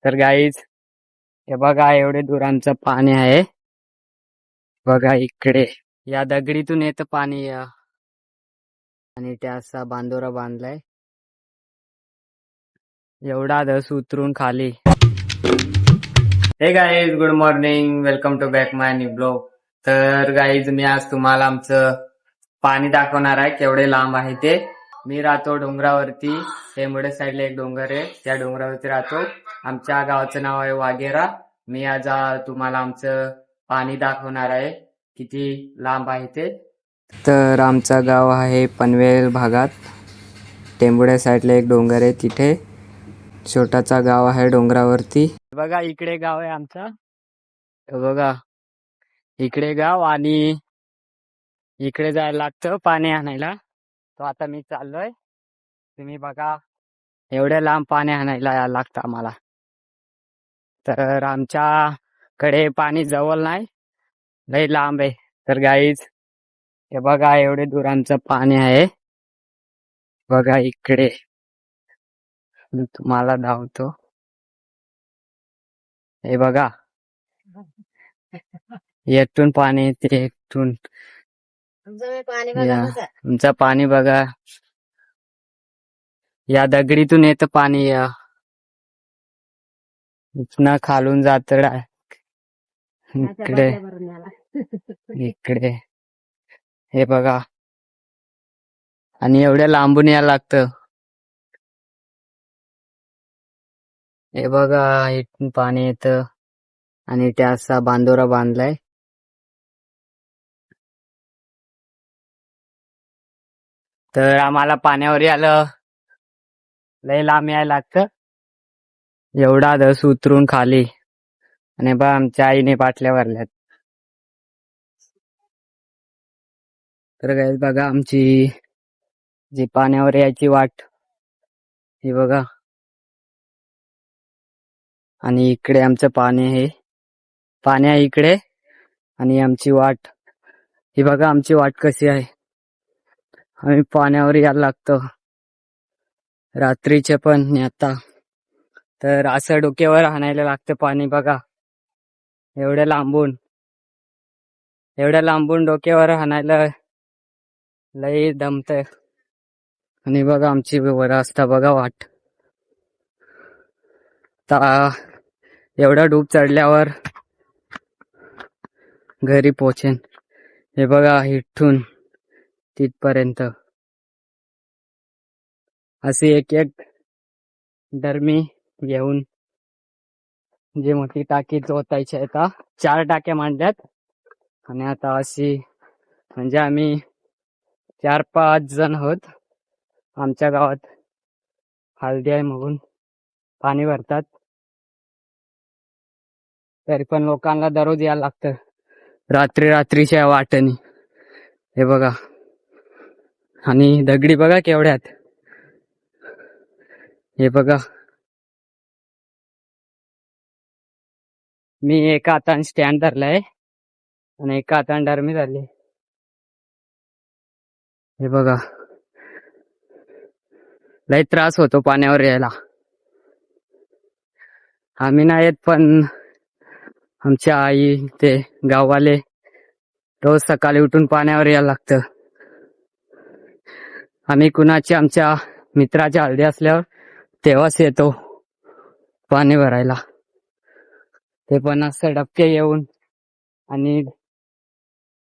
तर गाईज हे बघा एवढे दूर आमचं पाणी आहे. बघा इकडे या दगडीतून येतं पाणी आणि त्या असा बांधोरा बांधलाय. एवढा धस उतरून खाली. Hey guys good morning, welcome to back my new blog. तर गाईज मी आज तुम्हाला आमचं पाणी दाखवणार आहे, केवढे लांब आहे ते. मी राहतो डोंगरावरती, टेंबुडे साईडला एक डोंगर आहे, त्या डोंगरावरती राहतो. आमच्या गावाचं नाव आहे वाघेरा. मी आज तुम्हाला आमचं पाणी दाखवणार आहे, किती लांब आहे ते. तर आमचं गाव आहे पनवेल भागात, टेंबुडे साईडला एक डोंगर आहे, तिथे छोटाचा गाव आहे डोंगरावरती. बघा इकडे गाव आहे आमचा. बघा इकडे गाव आणि इकडे जायला लागतं पाणी आणायला. तो आता मी चाललोय. तुम्ही बघा एवढ्या लांब पाणी आणायला यायला लागतं आम्हाला. तर आमच्याकडे पाणी जवळ नाही, लई लांब आहे. तर गाईज हे बघा एवढे दूर आमचं पाणी आहे. बघा इकडे मी तुम्हाला धावतो. हे बघा एकटून पाणी येते, एकटून तुमचं पाणी बघा या दगडीतून येतं पाणी. इथनं खालून जात इकडे इकडे हे बघा, आणि एवढ्या लांबून यायला लागतं. हे बघा इथून पाणी येतं आणि त्या असा बांधोरा बांधलाय. तर आम्हाला पाण्यावर यायला लय लांब यायला लागतं. एवढा धस उतरून खाली. आणि बा आमच्या आईने बाटल्या भरल्यात. तर गाईज बघा आमची जी पाण्यावर यायची वाट, ही बघा. आणि इकडे आमचं पाणी आहे, पाणी आहे इकडे, आणि आमची वाट ही बघा. आमची वाट कशी आहे, आम्ही पाण्यावर यायला लागतो रात्रीचे पण आता. तर असं डोक्यावर आणायला लागतं पाणी. बघा एवढ्या लांबून डोक्यावर आणायला लई दमतंय. आणि बघा आमची रस्ता बघा, वाट एवढा डूब चढल्यावर घरी पोहोचेन. हे बघा इथून तिथपर्यंत अशी एक एक डरमी घेऊन जे मोठी टाकी ओतायची आहे. आता 4 टाक्या मांडल्यात, आणि आता अशी म्हणजे आम्ही 4-5 जण आहोत. आमच्या गावात हळदी आहे म्हणून पाणी भरतात. तरी पण लोकांना दररोज यायला लागतं रात्रीच्या वाटेनी. हे बघा, आणि दगडी बघा केवढ्यात. हे बघा मी एका हाताने स्टँड धरलाय आणि एका हाताने डरमी धरली. हे बघा लय त्रास होतो पाण्यावर यायला. आम्ही नाही येत, पण आमच्या आई ते गाववाले रोज सकाळी उठून पाण्यावर यायला लागतं. आम्ही आमच्या मित्राच्या हळदी असल्यावर तेव्हाच येतो पाणी भरायला. ते पण असं डबके येऊन, आणि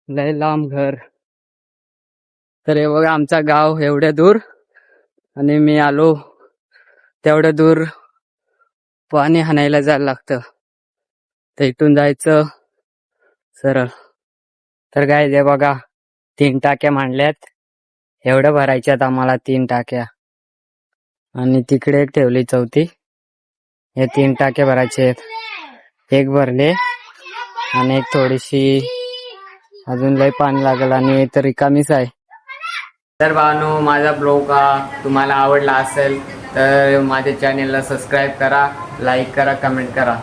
लय लांब घर. तर हे बघा आमचा गाव एवढ्या दूर, आणि मी आलो तेवढ्या दूर पाणी हाणायला जायला लागतं. तर इथून जायचं सरळ. तर काय हे बघा 3 टाक्या मांडल्यात. एवढं भरायच्यात आम्हाला 3 टाक्या, आणि तिकडे एक ठेवली 4थी. हे 3 टाक्या भरायचे आहेत. एक भरले आणि एक थोडीशी अजून लय पाणी लागल, आणि तर रिकामीच आहे. तर भावांनो, माझा ब्लॉग तुम्हाला आवडला असेल तर माझ्या चॅनेलला सबस्क्राईब करा, लाईक करा, कमेंट करा.